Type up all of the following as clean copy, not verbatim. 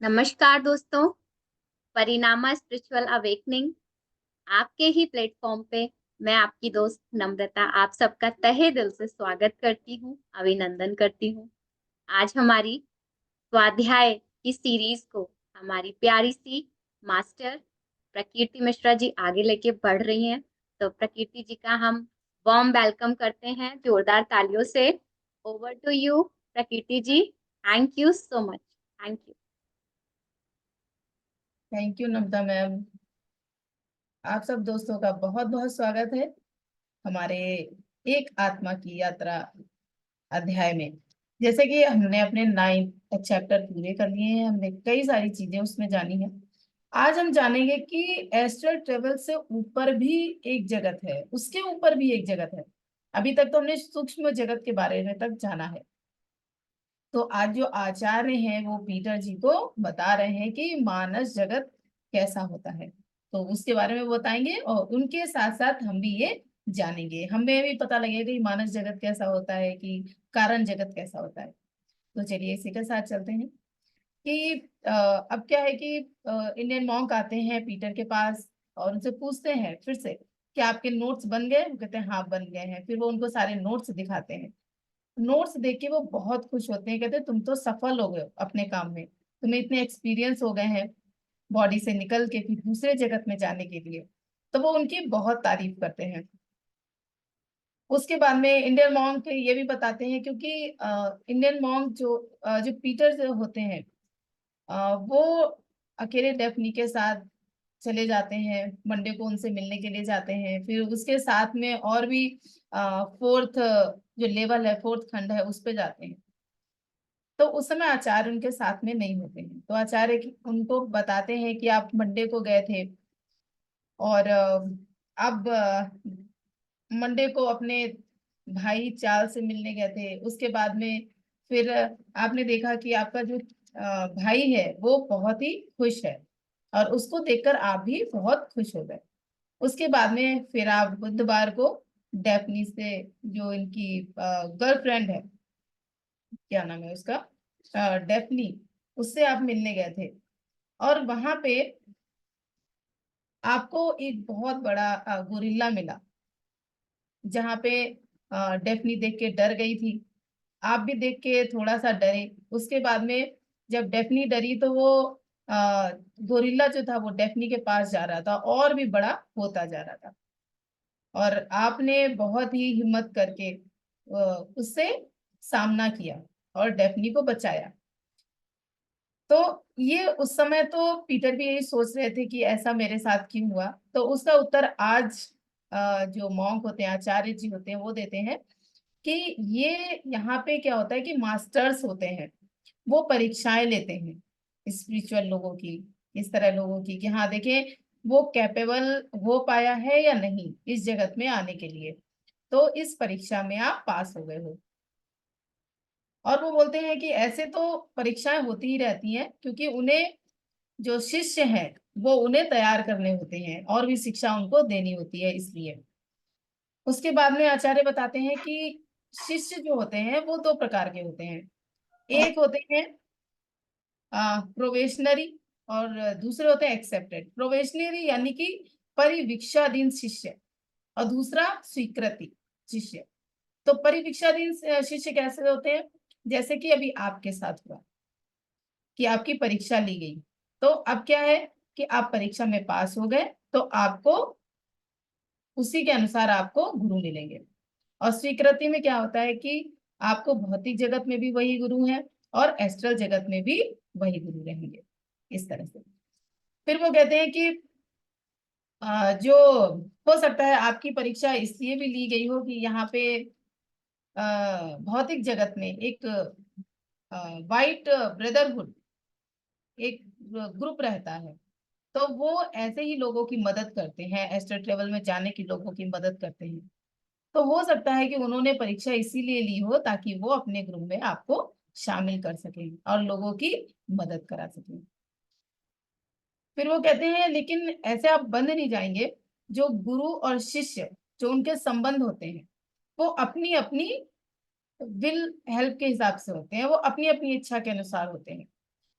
नमस्कार दोस्तों। परिणामा spiritual awakening आपके ही प्लेटफॉर्म पे मैं आपकी दोस्त नम्रता आप सबका तहे दिल से स्वागत करती हूँ, अभिनंदन करती हूँ। आज हमारी स्वाध्याय की सीरीज को हमारी प्यारी सी मास्टर प्रकृति मिश्रा जी आगे लेके बढ़ रही हैं। तो प्रकृति जी का हम वार्म वेलकम करते हैं जोरदार तालियों से। Over to you Prakriti ji. Thank you so much. Thank you. Thank you Namrata ma'am. आप सब दोस्तों का बहुत बहुत स्वागत है हमारे एक आत्मा की यात्रा अध्याय में। जैसे कि हमने अपने 9 चैप्टर पूरे कर लिए हैं, हमने कई सारी चीजें उसमें जानी है। आज हम जानेंगे कि एस्ट्रल ट्रेवल से ऊपर भी एक जगत है, उसके ऊपर भी एक जगत है। अभी तक तो हमने सूक्ष्म जगत के बारे में तक जाना है। तो आज जो आचार्य हैं वो पीटर जी को बता रहे हैं कि मानस जगत कैसा होता है, तो उसके बारे में वो बताएंगे और उनके साथ साथ हम भी ये जानेंगे, हमें भी पता लगेगा कि मानस जगत कैसा होता है, कि कारण जगत कैसा होता है। तो चलिए इसी के साथ चलते हैं कि अब क्या है कि इंडियन मॉन्क आते हैं पीटर के पास और उनसे पूछते हैं फिर से कि आपके नोट्स बन गए। वो कहते हैं हाँ बन गए हैं। फिर वो उनको सारे नोट्स दिखाते हैं। नोट्स देख के वो बहुत खुश होते हैं, कहते हैं तुम तो सफल हो गए हो अपने काम में, तुम्हें इतने एक्सपीरियंस हो गए हैं बॉडी से निकल के फिर दूसरे जगत में जाने के लिए। तो वो उनकी बहुत तारीफ करते हैं। उसके बाद में इंडियन मॉन्क ये भी बताते हैं, क्योंकि इंडियन मॉन्क जो पीटर जो होते हैं वो अकेले डेफनी के साथ चले जाते हैं, मंडे को उनसे मिलने के लिए जाते हैं। फिर उसके साथ में और भी फोर्थ जो लेवल है, फोर्थ खंड है, उस पे जाते हैं। तो उस समय आचार्य उनके साथ में नहीं होते हैं, तो आचार्य उनको बताते हैं कि आप मंडे को गए थे और अब मंडे को अपने भाई चार्ल्स से मिलने गए थे। उसके बाद में फिर आपने देखा कि आपका जो भाई है वो बहुत ही खुश है और उसको देखकर आप भी बहुत खुश हो गए। उसके बाद में फिर आप बुधवार को डेफनी से, जो इनकी गर्लफ्रेंड है, क्या नाम है उसका, डेफनी, उससे आप मिलने गए थे। और वहां पे आपको एक बहुत बड़ा गोरिल्ला मिला, जहाँ पे डेफनी देख के डर गई थी। आप भी देख के थोड़ा सा डरे। उसके बाद में जब डेफनी डरी तो वो गोरिल्ला जो था वो डेफनी के पास जा रहा था और भी बड़ा होता जा रहा था। और आपने बहुत ही हिम्मत करके उससे सामना किया और डेफनी को बचाया। तो ये उस समय तो पीटर भी यही सोच रहे थे कि ऐसा मेरे साथ क्यों हुआ। तो उसका उत्तर आज जो मॉन्क होते हैं, आचार्य जी होते हैं, वो देते हैं कि ये यहाँ पे क्या होता है कि मास्टर्स होते हैं, वो परीक्षाएं लेते हैं स्पिरिचुअल लोगों की, इस तरह लोगों की, कि हाँ देखें वो कैपेबल हो पाया है या नहीं इस जगत में आने के लिए। तो इस परीक्षा में आप पास हो गए हो। और वो बोलते हैं कि ऐसे तो परीक्षाएं होती ही रहती हैं, क्योंकि उन्हें जो शिष्य हैं वो उन्हें तैयार करने होते हैं और भी शिक्षा उनको देनी होती है, इसलिए। उसके बाद में आचार्य बताते हैं कि शिष्य जो होते हैं वो 2 प्रकार के होते हैं। एक होते हैं प्रोवेशनरी और दूसरे होते हैं एक्सेप्टेड। प्रोवेशनरी यानी कि परिवीक्षाधीन शिष्य और दूसरा स्वीकृति शिष्य। तो परिवीक्षाधीन शिष्य कैसे होते हैं? जैसे कि अभी आपके साथ हुआ कि आपकी परीक्षा ली गई, तो अब क्या है कि आप परीक्षा में पास हो गए, तो आपको उसी के अनुसार आपको गुरु मिलेंगे। और स्वीकृति में क्या होता है कि आपको भौतिक जगत में भी वही गुरु है और एस्ट्रल जगत में भी वही गुरु रहेंगे, इस तरह से। फिर वो कहते हैं कि जो हो सकता है आपकी परीक्षा इसलिए भी ली गई हो कि यहाँ पे भौतिक जगत में एक वाइट ब्रदरहुड, एक ग्रुप रहता है। तो वो ऐसे ही लोगों की मदद करते हैं, एस्ट्रल ट्रेवल में जाने की लोगों की मदद करते हैं। तो हो सकता है कि उन्होंने परीक्षा इसीलिए ली हो ताकि वो अपने ग्रुप में आपको शामिल कर सकें और लोगों की मदद करा सकें। फिर वो कहते हैं लेकिन ऐसे आप बंद नहीं जाएंगे। जो गुरु और शिष्य जो उनके संबंध होते हैं वो अपनी अपनी विल हेल्प के हिसाब से होते हैं, वो अपनी अपनी इच्छा के अनुसार होते हैं।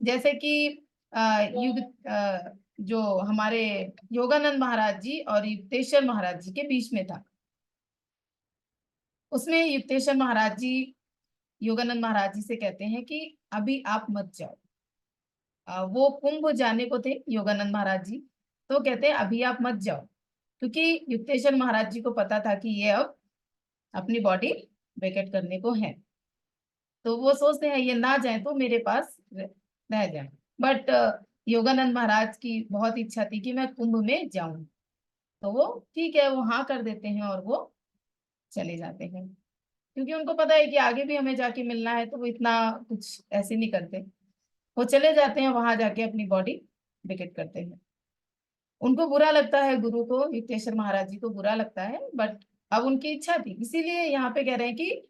जैसे कि युग जो हमारे योगानंद महाराज जी और युक्तेश्वर महाराज जी के बीच में था। उसमें युक्तेश्वर महाराज जी योगानंद महाराज जी से कहते हैं कि अभी आप मत जाओ। वो कुंभ जाने को थे योगानंद महाराज जी, तो कहते हैं अभी आप मत जाओ, क्योंकि युक्तेश्वर महाराज जी को पता था कि ये अब अपनी बॉडी वेकेट करने को है, तो वो सोचते हैं ये ना जाए तो मेरे पास रह जाए। बट योगानंद महाराज की बहुत इच्छा थी कि मैं कुंभ में जाऊं, तो वो ठीक है, वो हाँ कर देते हैं और वो चले जाते हैं, क्योंकि उनको पता है कि आगे भी हमें जाके मिलना है, तो वो इतना कुछ ऐसे नहीं करते। वो चले जाते हैं, वहां जाके अपनी बॉडी विकेट करते हैं। उनको बुरा लगता है, गुरु को, युक्तेश्वर महाराज जी को बुरा लगता है, बट अब उनकी इच्छा थी, इसीलिए यहाँ पे कह रहे हैं कि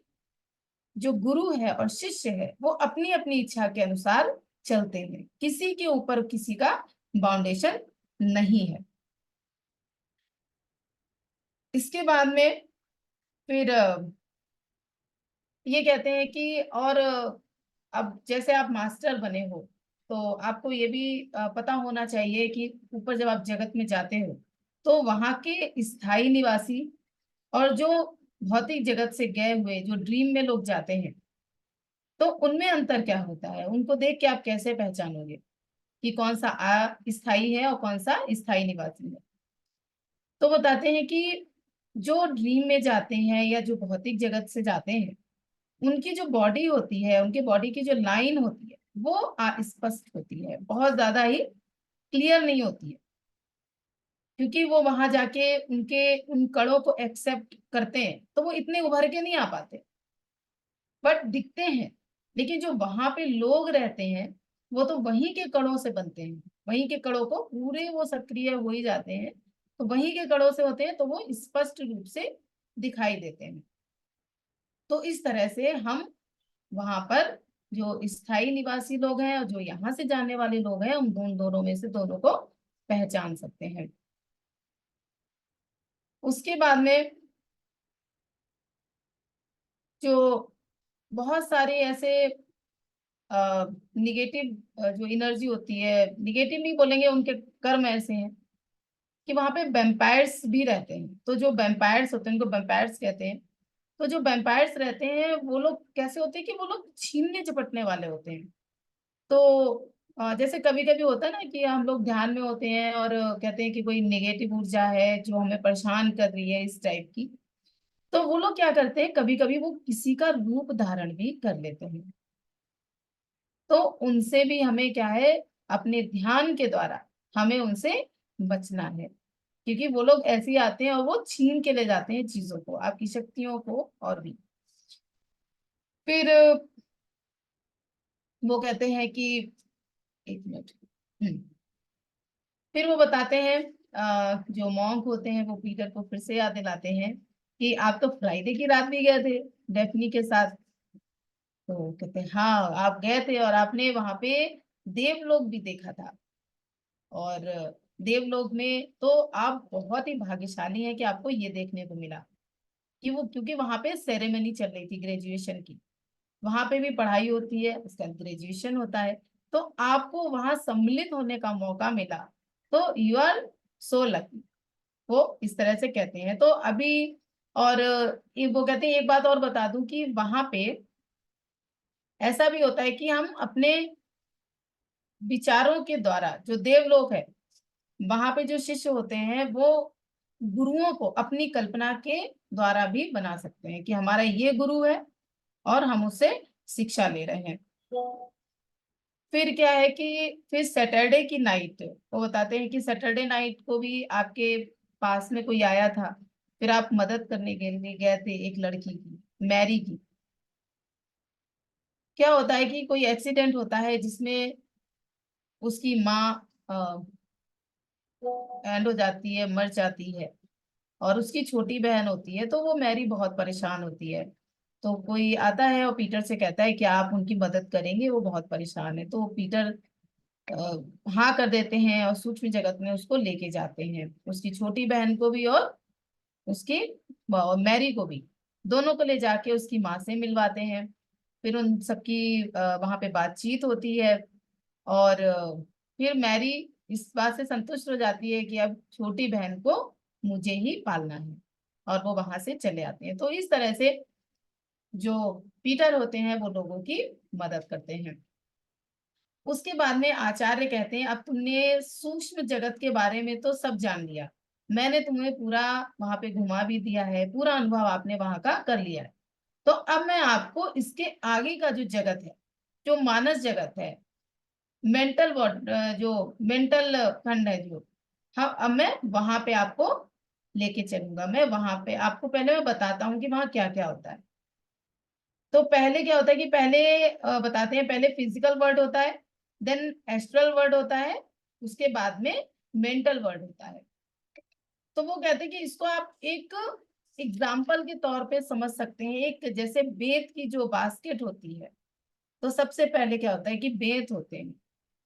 जो गुरु है और शिष्य है वो अपनी अपनी इच्छा के अनुसार चलते हैं, किसी के ऊपर किसी का बाउंडेशन नहीं है। इसके बाद में फिर ये कहते हैं कि और अब जैसे आप मास्टर बने हो, तो आपको ये भी पता होना चाहिए कि ऊपर जब आप जगत में जाते हो तो वहां के स्थायी निवासी और जो भौतिक जगत से गए हुए जो ड्रीम में लोग जाते हैं, तो उनमें अंतर क्या होता है, उनको देख के आप कैसे पहचानोगे कि कौन सा स्थायी है और कौन सा स्थायी निवासी है। तो बताते हैं कि जो ड्रीम में जाते हैं या जो भौतिक जगत से जाते हैं, उनकी जो बॉडी होती है, उनके बॉडी की जो लाइन होती है वो अस्पष्ट होती है, बहुत ज्यादा ही क्लियर नहीं होती है, क्योंकि वो वहां जाके उनके उन कणों को एक्सेप्ट करते हैं, तो वो इतने उभर के नहीं आ पाते, बट दिखते हैं। लेकिन जो वहां पे लोग रहते हैं वो तो वहीं के कणों से बनते हैं, वहीं के कणों को पूरे वो सक्रिय हो ही जाते हैं, तो वहीं के कणों से होते हैं, तो वो स्पष्ट रूप से दिखाई देते हैं। तो इस तरह से हम वहां पर जो स्थायी निवासी लोग हैं और जो यहाँ से जाने वाले लोग हैं, उन दोनों में से दोनों को पहचान सकते हैं। उसके बाद में जो बहुत सारे ऐसे निगेटिव जो एनर्जी होती है, निगेटिव नहीं बोलेंगे, उनके कर्म ऐसे हैं कि वहां पे वेम्पायर्स भी रहते हैं। तो जो वेम्पायर्स होते हैं उनको वेम्पायर्स कहते हैं। तो जो वेम्पायर्स रहते हैं वो लोग कैसे होते हैं कि वो लोग छीनने झपटने वाले होते हैं। तो जैसे कभी कभी होता है ना कि हम लोग ध्यान में होते हैं और कहते हैं कि कोई नेगेटिव ऊर्जा है जो हमें परेशान कर रही है इस टाइप की, तो वो लोग क्या करते हैं, कभी कभी वो किसी का रूप धारण भी कर लेते हैं। तो उनसे भी हमें क्या है, अपने ध्यान के द्वारा हमें उनसे बचना है, क्योंकि वो लोग ऐसे ही आते हैं और वो छीन के ले जाते हैं चीजों को, आपकी शक्तियों को और भी। फिर वो कहते हैं कि, एक मिनट, फिर वो बताते हैं, जो मॉन्क होते हैं वो पीटर को फिर से याद दिलाते हैं कि आप तो फ्राइडे की रात भी गए थे डेफनी के साथ। तो कहते हैं हाँ आप गए थे और आपने वहां पे देवलोक भी देखा था, और देवलोक में तो आप बहुत ही भाग्यशाली हैं कि आपको ये देखने को मिला कि वो, क्योंकि वहां पे सेरेमनी चल रही थी ग्रेजुएशन की, वहां पे भी पढ़ाई होती है, उसका ग्रेजुएशन होता है, तो आपको वहां सम्मिलित होने का मौका मिला, तो यू आर सो लकी। वो इस तरह से कहते हैं। तो अभी और वो कहते हैं, एक बात और बता दूं कि वहां पे ऐसा भी होता है कि हम अपने विचारों के द्वारा, जो देवलोक है वहां पे जो शिष्य होते हैं वो गुरुओं को अपनी कल्पना के द्वारा भी बना सकते हैं कि हमारा ये गुरु है और हम उससे शिक्षा ले रहे हैं। फिर क्या है कि फिर सैटरडे की नाइट वो बताते हैं कि सैटरडे नाइट को भी आपके पास में कोई आया था, फिर आप मदद करने के लिए गए थे एक लड़की की, मैरी की। क्या होता है कि कोई एक्सीडेंट होता है जिसमें उसकी माँ एंड हो जाती है, मर जाती है, और उसकी छोटी बहन होती है, तो वो मैरी बहुत परेशान होती है। तो कोई आता है और पीटर से कहता है कि आप उनकी मदद करेंगे, वो बहुत परेशान है। तो पीटर हाँ कर देते हैं और सूक्ष्म जगत में उसको लेके जाते हैं, उसकी छोटी बहन को भी और उसकी मैरी को भी, दोनों को ले जाके उसकी माँ से मिलवाते हैं। फिर उन सबकी वहां पे बातचीत होती है, और फिर मैरी इस बात से संतुष्ट हो जाती है कि अब छोटी बहन को मुझे ही पालना है, और वो वहां से चले आते हैं। तो इस तरह से जो पीटर होते हैं वो लोगों की मदद करते हैं। उसके बाद में आचार्य कहते हैं, अब तुमने सूक्ष्म जगत के बारे में तो सब जान लिया, मैंने तुम्हें पूरा वहां पे घुमा भी दिया है, पूरा अनुभव आपने वहां का कर लिया है। तो अब मैं आपको इसके आगे का जो जगत है, जो मानस जगत है, मेंटल वर्ड, जो मेंटल खंड है जो, हाँ, अब मैं वहां पे आपको लेके चलूंगा। मैं वहां पे आपको पहले मैं बताता हूँ कि वहां क्या क्या होता है। तो पहले क्या होता है कि पहले बताते हैं, पहले फिजिकल वर्ड होता है, देन एस्ट्रल वर्ड होता है, उसके बाद में मेंटल वर्ड होता है। तो वो कहते हैं कि इसको आप एक एग्जाम्पल के तौर पे समझ सकते हैं। एक जैसे बेत की जो बास्केट होती है, तो सबसे पहले क्या होता है कि बेत होते हैं,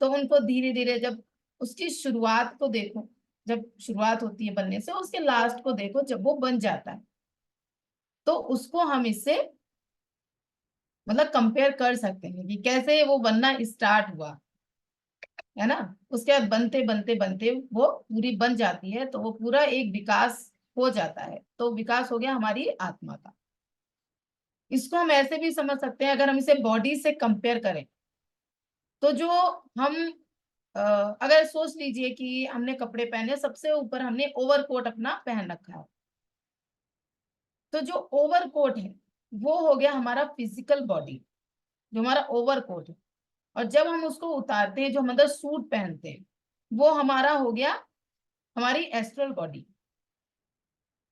तो उनको धीरे धीरे जब उसकी शुरुआत को देखो, जब शुरुआत होती है बनने से, उसके लास्ट को देखो जब वो बन जाता है, तो उसको हम इससे मतलब कंपेयर कर सकते हैं कि कैसे वो बनना स्टार्ट हुआ, है ना। उसके बाद बनते बनते बनते वो पूरी बन जाती है, तो वो पूरा एक विकास हो जाता है। तो विकास हो गया हमारी आत्मा का। इसको हम ऐसे भी समझ सकते हैं, अगर हम इसे बॉडी से कंपेयर करें, तो जो हम अगर सोच लीजिए कि हमने कपड़े पहने, सबसे ऊपर हमने ओवरकोट अपना पहन रखा है, तो जो ओवरकोट है वो हो गया हमारा फिजिकल बॉडी, जो हमारा ओवरकोट है। और जब हम उसको उतारते हैं, जो हम अंदर सूट पहनते हैं, वो हमारा हो गया हमारी एस्ट्रल बॉडी।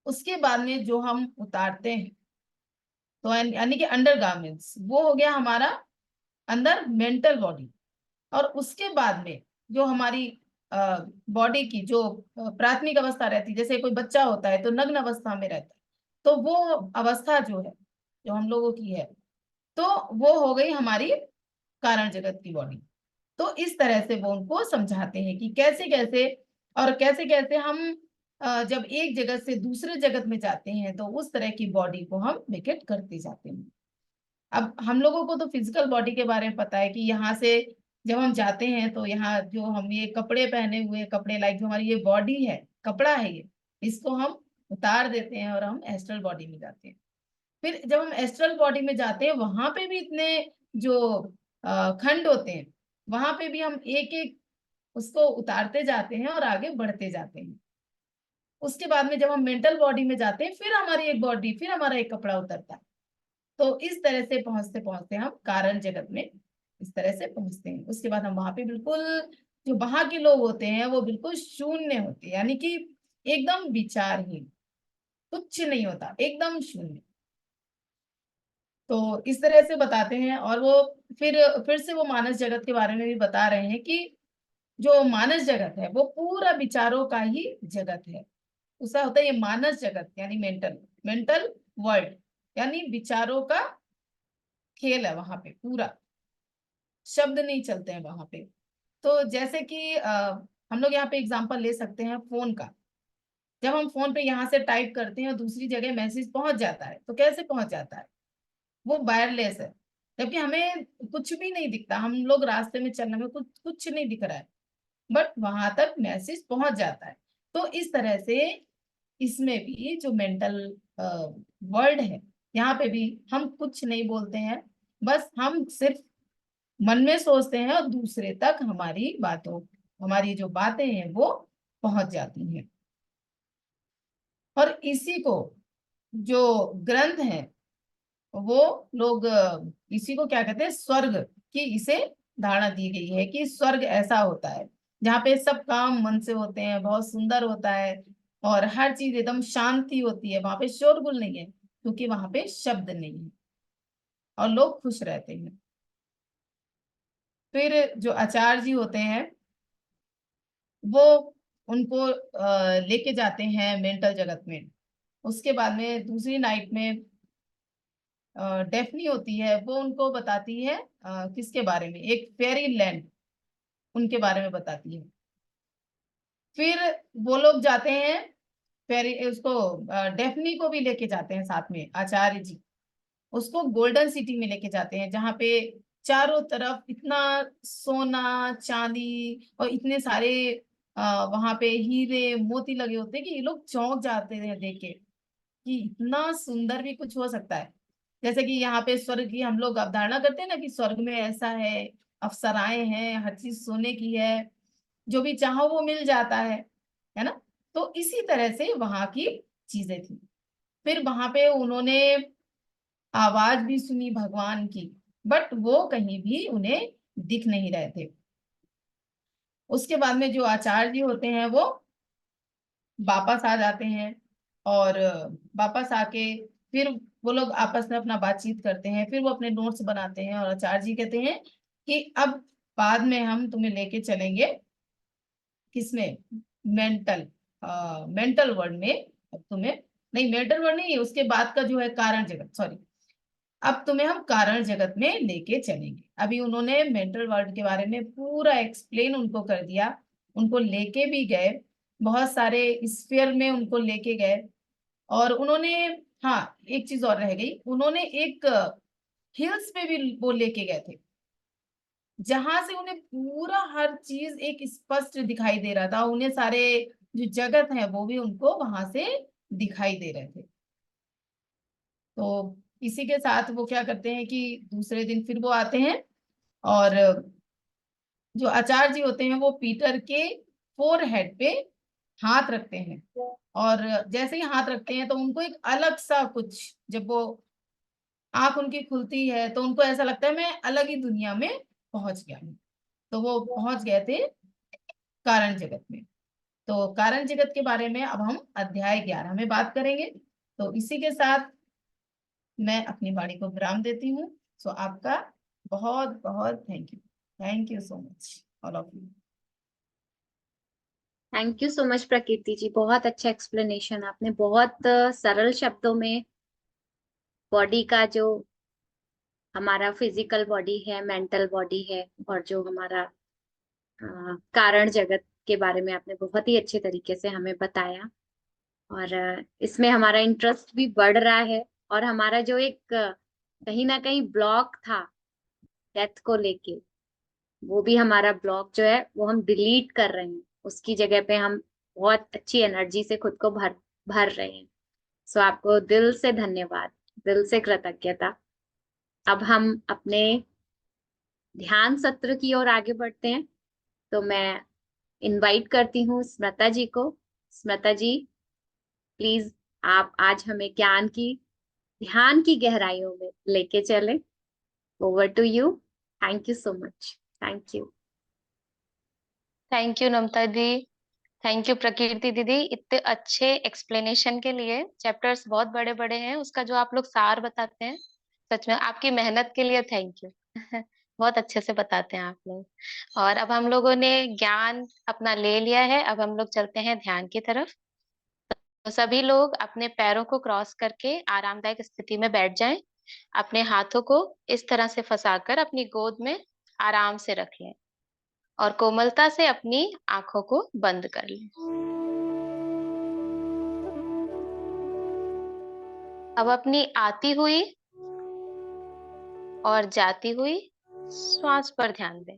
उसके बाद में जो हम उतारते हैं, तो यानी कि अंडर गारमेंट्स, वो हो गया हमारा अंदर मेंटल बॉडी। और उसके बाद में जो हमारी बॉडी की जो प्राथमिक अवस्था रहती है, जैसे कोई बच्चा होता है तो नग्न अवस्था में रहता है, तो वो अवस्था जो है, जो हम लोगों की है, तो वो हो गई हमारी कारण जगत की बॉडी। तो इस तरह से वो उनको समझाते हैं कि कैसे कैसे और कैसे कैसे हम जब एक जगत से दूसरे जगत में जाते हैं, तो उस तरह की बॉडी को हम विकेट करते जाते हैं। अब हम लोगों को तो फिजिकल बॉडी के बारे में पता है कि यहाँ से जब हम जाते हैं, तो यहाँ जो हम ये कपड़े पहने हुए, कपड़े लाइक जो हमारी ये बॉडी है, कपड़ा है ये, इसको हम उतार देते हैं और हम एस्ट्रल बॉडी में जाते हैं। फिर जब हम एस्ट्रल बॉडी में जाते हैं, वहां पे भी इतने जो खंड होते हैं, वहां पे भी हम एक एक उसको उतारते जाते हैं और आगे बढ़ते जाते हैं। उसके बाद में जब हम मेंटल बॉडी में जाते हैं, फिर हमारी एक बॉडी, फिर हमारा एक कपड़ा उतरता है। तो इस तरह से पहुंचते पहुंचते हम कारण जगत में इस तरह से पहुंचते हैं। उसके बाद हम वहां पे बिल्कुल, जो वहां के लोग होते हैं वो बिल्कुल शून्य होते हैं, यानी कि एकदम विचारहीन, कुछ नहीं होता, एकदम शून्य। तो इस तरह से बताते हैं। और वो फिर से वो मानस जगत के बारे में भी बता रहे हैं कि जो मानस जगत है वो पूरा विचारों का ही जगत है। उसका होता है ये मानस जगत, यानी मेंटल मेंटल वर्ल्ड, यानी विचारों का खेल है वहां पे पूरा, शब्द नहीं चलते हैं वहां पे। तो जैसे कि हम लोग यहाँ पे एग्जांपल ले सकते हैं फोन का। जब हम फोन पे यहाँ से टाइप करते हैं और दूसरी जगह मैसेज पहुंच जाता है, तो कैसे पहुंच जाता है? वो वायरलेस है, जबकि हमें कुछ भी नहीं दिखता, हम लोग रास्ते में चलने में कुछ कुछ नहीं दिख रहा है, बट वहां तक मैसेज पहुंच जाता है। तो इस तरह से इसमें भी जो मेंटल वर्ल्ड है, यहाँ पे भी हम कुछ नहीं बोलते हैं, बस हम सिर्फ मन में सोचते हैं और दूसरे तक हमारी बातों, हमारी जो बातें हैं वो पहुंच जाती हैं। और इसी को जो ग्रंथ है, वो लोग इसी को क्या कहते हैं, स्वर्ग की इसे धारणा दी गई है कि स्वर्ग ऐसा होता है जहाँ पे सब काम मन से होते हैं, बहुत सुंदर होता है, और हर चीज एकदम शांति होती है, वहां पे शोरगुल नहीं है, क्योंकि वहां पे शब्द नहीं है, और लोग खुश रहते हैं। फिर जो आचार्य जी होते हैं, वो उनको लेके जाते हैं मेंटल जगत में। उसके बाद में दूसरी नाइट में डेफनी होती है, वो उनको बताती है किसके बारे में, एक फेरी लैंड, उनके बारे में बताती है। फिर वो लोग जाते हैं, फेरी उसको डेफनी को भी लेके जाते हैं साथ में आचार्य जी, उसको गोल्डन सिटी में लेके जाते हैं, जहाँ पे चारों तरफ इतना सोना चांदी और इतने सारे वहां पे हीरे मोती लगे होते हैं कि ये लोग चौंक जाते हैं देख के कि इतना सुंदर भी कुछ हो सकता है। जैसे कि यहाँ पे स्वर्ग की हम लोग अवधारणा करते हैं ना कि स्वर्ग में ऐसा है, अप्सराएं हैं, हर चीज सोने की है, जो भी चाहो वो मिल जाता है ना। तो इसी तरह से वहां की चीजें थी। फिर वहां पे उन्होंने आवाज भी सुनी भगवान की, बट वो कहीं भी उन्हें दिख नहीं रहे थे। उसके बाद में जो आचार्य जी होते हैं वो वापस आ जाते हैं, और वापस आके फिर वो लोग आपस में अपना बातचीत करते हैं, फिर वो अपने नोट्स बनाते हैं, और आचार्य जी कहते हैं कि अब बाद में हम तुम्हें लेके चलेंगे किसमें, मेंटल मेंटल वर्ल्ड में। अब तुम्हें, नहीं मेंटल वर्ल्ड नहीं, उसके बाद का जो है कारण जगत, सॉरी, अब तुम्हें हम कारण जगत में लेके चलेंगे। अभी उन्होंने मेंटल वर्ल्ड के बारे में पूरा एक्सप्लेन उनको कर दिया, उनको लेके भी गए, बहुत सारे स्फीयर में उनको लेके गए। और उन्होंने, हाँ एक चीज और रह गई, उन्होंने एक हिल्स पे भी वो लेके गए थे, जहां से उन्हें पूरा हर चीज एक स्पष्ट दिखाई दे रहा था, उन्हें सारे जो जगत है वो भी उनको वहां से दिखाई दे रहे थे। तो इसी के साथ वो क्या करते हैं कि दूसरे दिन फिर वो आते हैं, और जो आचार्य जी होते हैं वो पीटर के फोर हेड पे हाथ रखते हैं, और जैसे ही हाथ रखते हैं तो उनको एक अलग सा कुछ, जब वो आंख उनकी खुलती है तो उनको ऐसा लगता है मैं अलग ही दुनिया में पहुंच गया हूँ। तो वो पहुंच गए थे कारण जगत में। तो कारण जगत के बारे में अब हम अध्याय 11 में बात करेंगे। तो इसी के साथ मैं अपनी वाणी को विराम देती हूँ। सो आपका बहुत बहुत thank you so much all of you. Thank you so much प्रकृति जी, बहुत अच्छा एक्सप्लेनेशन आपने, बहुत सरल शब्दों में बॉडी का, जो हमारा फिजिकल बॉडी है, मेंटल बॉडी है, और जो हमारा कारण जगत के बारे में आपने बहुत ही अच्छे तरीके से हमें बताया। और इसमें हमारा इंटरेस्ट भी बढ़ रहा है, और हमारा जो एक कहीं ना कहीं ब्लॉक था डेथ को लेके, वो भी हमारा ब्लॉक जो है वो हम डिलीट कर रहे हैं, उसकी जगह पे हम बहुत अच्छी एनर्जी से खुद को भर भर रहे हैं। सो आपको दिल से धन्यवाद, दिल से कृतज्ञता। अब हम अपने ध्यान सत्र की ओर आगे बढ़ते हैं। तो मैं इनवाइट करती हूँ स्मृता जी को। स्मृता जी, प्लीज आप आज हमें ज्ञान की, ध्यान की गहराइयों में लेके चले। Over to you. Thank you so much. Thank you. Thank you Namrata दी। थैंक यू प्रकृति दीदी, इतने अच्छे एक्सप्लेनेशन के लिए। चैप्टर्स बहुत बड़े बड़े हैं, उसका जो आप लोग सार बताते हैं, सच में आपकी मेहनत के लिए थैंक यू। बहुत अच्छे से बताते हैं आप लोग। और अब हम लोगों ने ज्ञान अपना ले लिया है, अब हम लोग चलते हैं ध्यान की तरफ। तो सभी लोग अपने पैरों को क्रॉस करके आरामदायक स्थिति में बैठ जाएं। अपने हाथों को इस तरह से फंसाकर अपनी गोद में आराम से रख लें, और कोमलता से अपनी आंखों को बंद कर लें। अब अपनी आती हुई और जाती हुई श्वास पर ध्यान दें।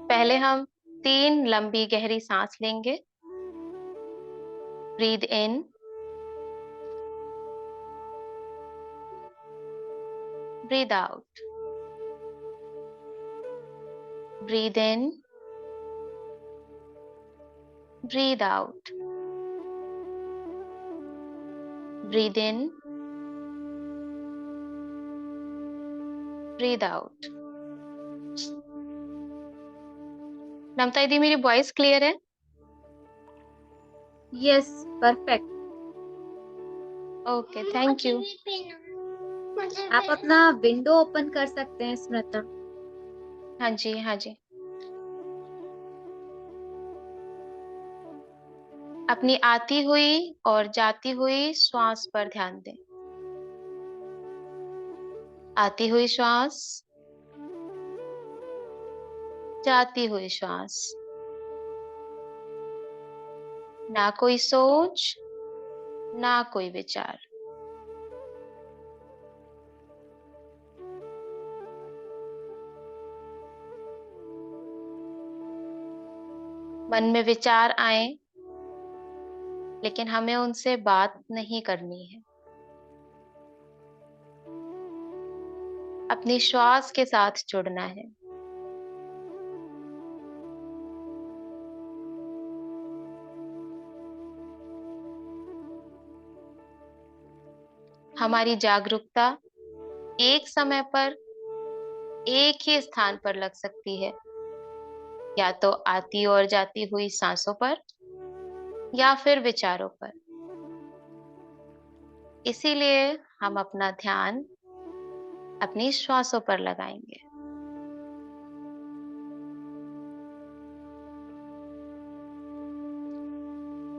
पहले हम 3 लंबी गहरी सांस लेंगे। Breathe in, breathe out, breathe in, breathe out, breathe in, breathe out. Namrata दीदी, मेरी वॉइस क्लियर है? Yes, perfect. Okay, thank you. आप अपना विंडो ओपन कर सकते हैं स्मृता। हाँ जी, हाँ जी। अपनी आती हुई और जाती हुई श्वास पर ध्यान दें। आती हुई श्वास, जाती हुई श्वास। ना कोई सोच, ना कोई विचार। मन में विचार आए, लेकिन हमें उनसे बात नहीं करनी है। अपनी श्वास के साथ जुड़ना है। हमारी जागरूकता एक समय पर एक ही स्थान पर लग सकती है, या तो आती और जाती हुई सांसों पर या फिर विचारों पर। इसीलिए हम अपना ध्यान अपनी श्वासों पर लगाएंगे।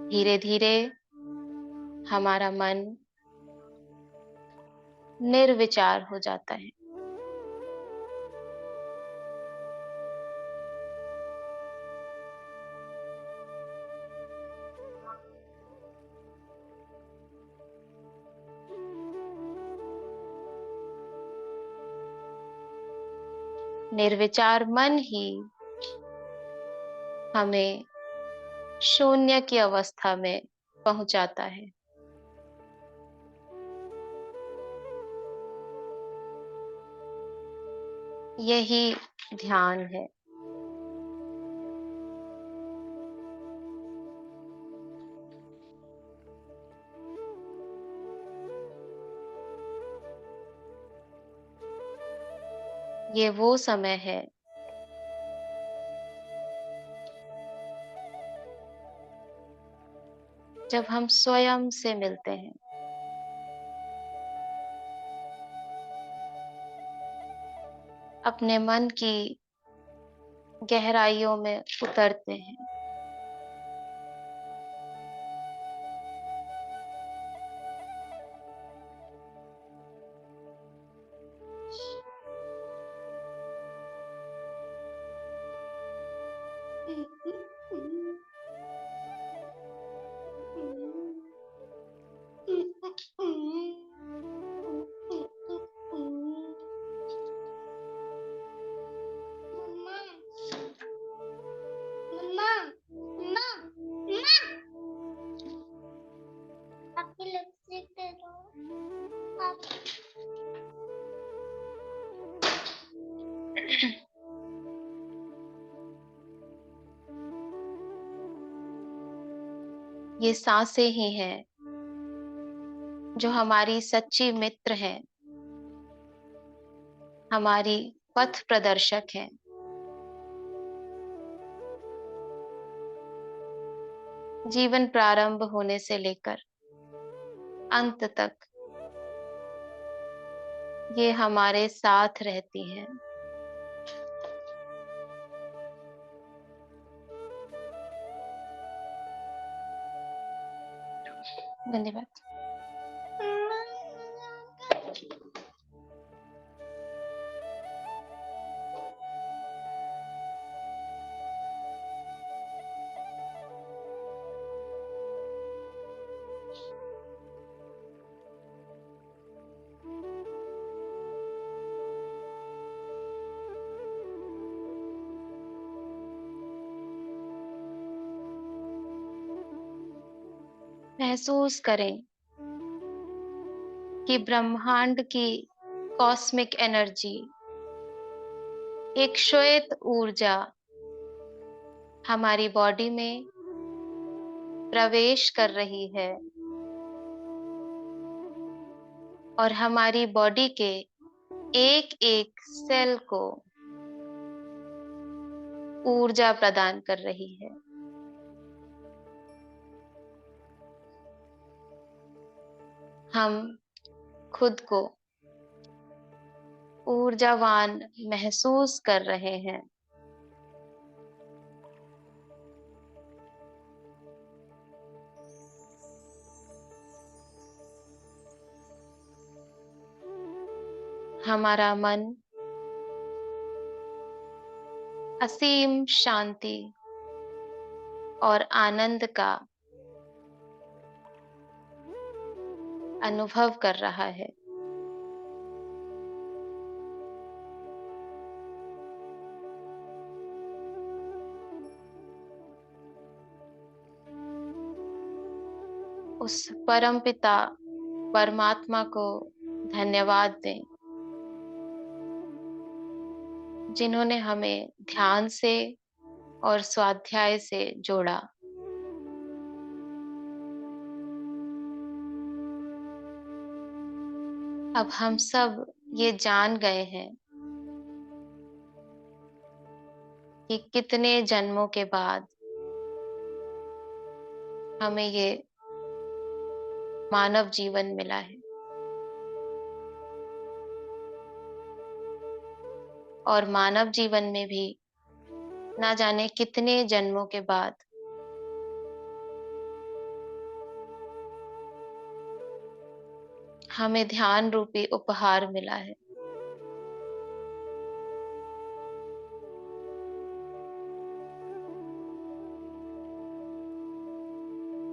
धीरे धीरे हमारा मन निर्विचार हो जाता है। निर्विचार मन ही हमें शून्य की अवस्था में पहुंचाता है। यही ध्यान है। ये वो समय है जब हम स्वयं से मिलते हैं। अपने मन की गहराइयों में उतरते हैं। ये सांसें ही हैं जो हमारी सच्ची मित्र हैं, हमारी पथ प्रदर्शक हैं। जीवन प्रारंभ होने से लेकर अंत तक ये हमारे साथ रहती हैं। धन्यवाद। महसूस करें कि ब्रह्मांड की कॉस्मिक एनर्जी, एक श्वेत ऊर्जा हमारी बॉडी में प्रवेश कर रही है और हमारी बॉडी के एक एक सेल को ऊर्जा प्रदान कर रही है। हम खुद को ऊर्जावान महसूस कर रहे हैं। हमारा मन असीम शांति और आनंद का अनुभव कर रहा है। उस परम पिता परमात्मा को धन्यवाद दें, जिन्होंने हमें ध्यान से और स्वाध्याय से जोड़ा। अब हम सब ये जान गए हैं कि कितने जन्मों के बाद हमें ये मानव जीवन मिला है, और मानव जीवन में भी ना जाने कितने जन्मों के बाद हमें ध्यान रूपी उपहार मिला है।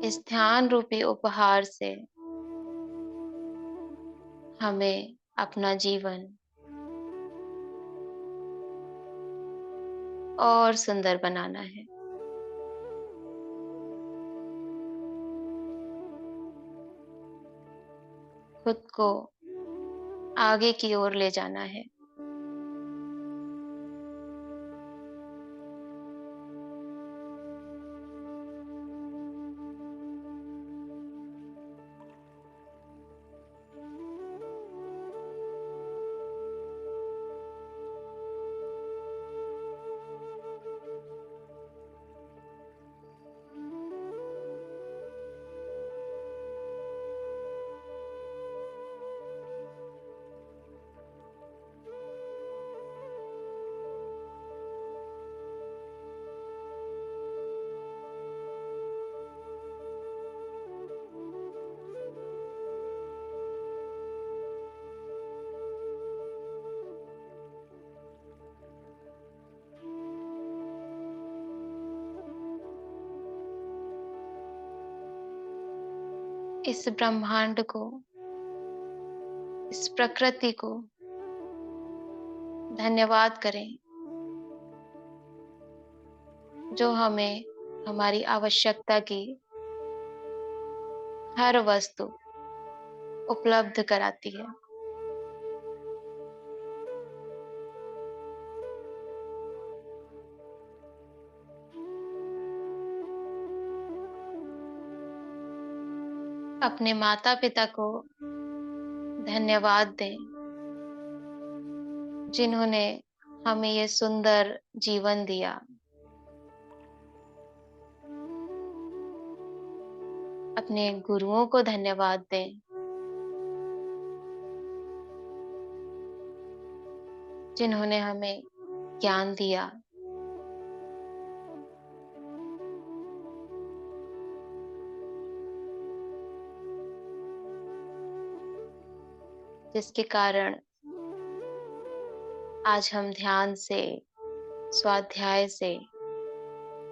इस ध्यान रूपी उपहार से हमें अपना जीवन और सुंदर बनाना है। खुद को आगे की ओर ले जाना है। इस ब्रह्मांड को, इस प्रकृति को धन्यवाद करें, जो हमें हमारी आवश्यकता की हर वस्तु उपलब्ध कराती है। अपने माता पिता को धन्यवाद दें, जिन्होंने हमें ये सुंदर जीवन दिया। अपने गुरुओं को धन्यवाद दें, जिन्होंने हमें ज्ञान दिया। जिसके कारण आज हम ध्यान से, स्वाध्याय से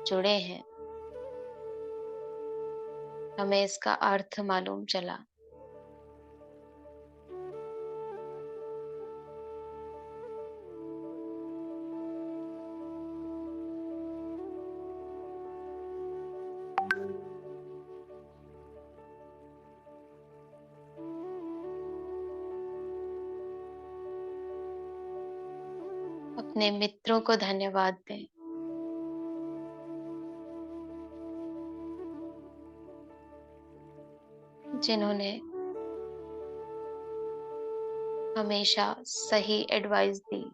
जुड़े हैं। हमें इसका अर्थ मालूम चला। अपने मित्रों को धन्यवाद दें, जिन्होंने हमेशा सही एडवाइस दी।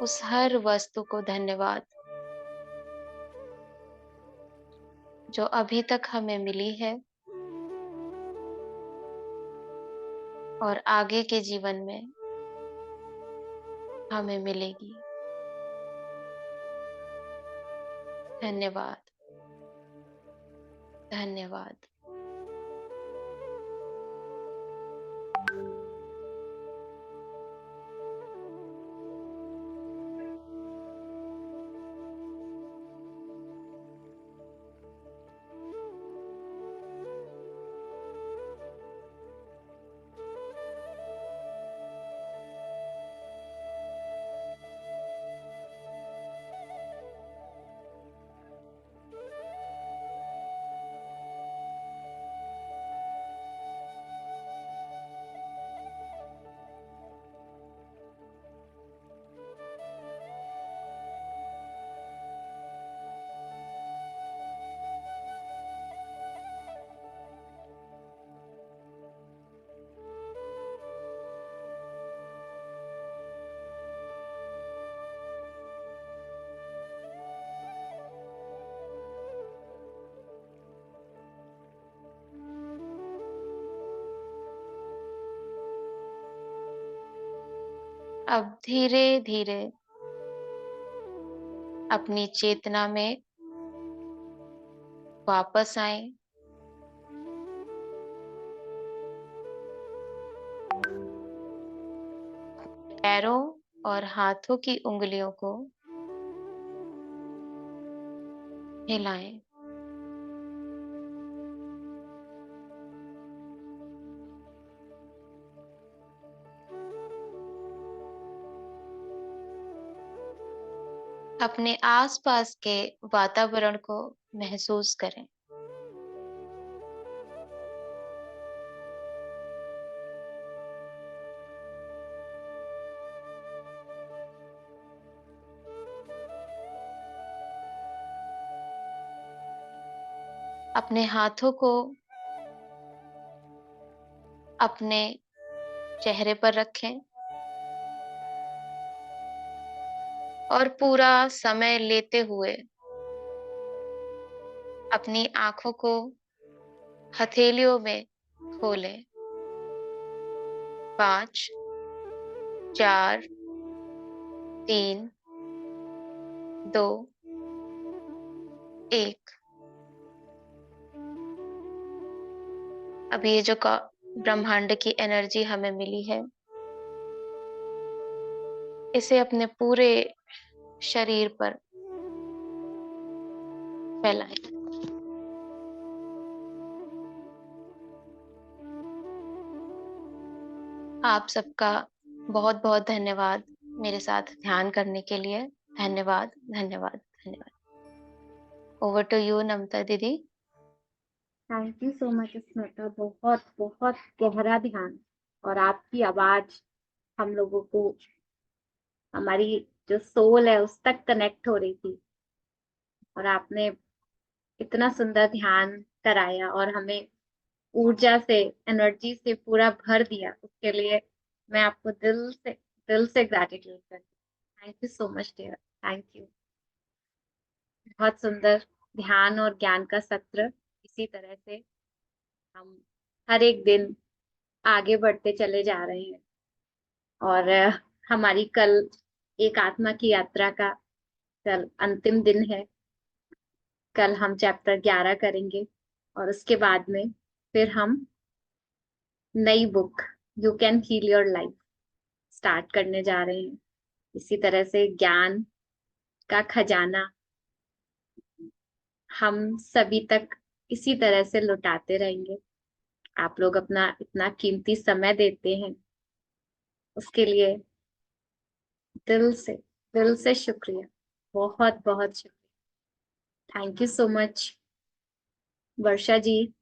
उस हर वस्तु को धन्यवाद जो अभी तक हमें मिली है और आगे के जीवन में हमें मिलेगी। धन्यवाद, धन्यवाद। अब धीरे धीरे अपनी चेतना में वापस आए। पैरों और हाथों की उंगलियों को हिलाएं। अपने आसपास के वातावरण को महसूस करें। अपने हाथों को अपने चेहरे पर रखें और पूरा समय लेते हुए अपनी आंखों को हथेलियों में खोलें। 5, 4, 3, 2, 1। अभी ये जो ब्रह्मांड की एनर्जी हमें मिली है, इसे अपने पूरे शरीर पर फैलाएं। आप सबका बहुत बहुत धन्यवाद मेरे साथ ध्यान करने के लिए। धन्यवाद, धन्यवाद, धन्यवाद। ओवर टू यू नम्रता दीदी। Thank you so much Smita, बहुत बहुत गहरा ध्यान, और आपकी आवाज हम लोगों को, हमारी जो सोल है उस तक कनेक्ट हो रही थी, और आपने इतना सुंदर ध्यान कराया और हमें ऊर्जा से, एनर्जी से पूरा भर दिया। उसके लिए मैं आपको दिल से ग्रैटिट्यूड करती हूँ। Thank you so much dear, thank you. बहुत सुंदर ध्यान और ज्ञान का सत्र। इसी तरह से हम हर एक दिन आगे बढ़ते चले जा रहे हैं, और हमारी कल एक आत्मा की यात्रा का कल अंतिम दिन है। कल हम चैप्टर 11 करेंगे, और उसके बाद में फिर हम नई book you can heal your life start करने जा रहे हैं। इसी तरह से ज्ञान का खजाना हम सभी तक इसी तरह से लुटाते रहेंगे। आप लोग अपना इतना कीमती समय देते हैं, उसके लिए दिल से शुक्रिया, बहुत बहुत शुक्रिया। थैंक यू सो मच वर्षा जी,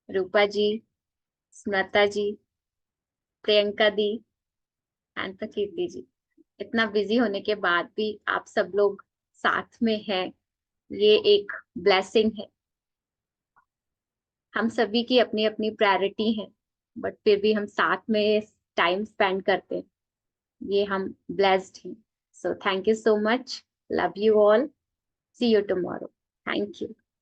रूपा जी, स्मृता जी, प्रियंका दी एंड प्रकीर्ति जी। इतना बिजी होने के बाद भी आप सब लोग साथ में हैं, ये एक ब्लेसिंग है। हम सभी की अपनी अपनी प्रायोरिटी है, बट फिर भी हम साथ में टाइम स्पेंड करते हैं, ये हम ब्लेस्ड हैं। So thank you so much, love you all, see you tomorrow. Thank you.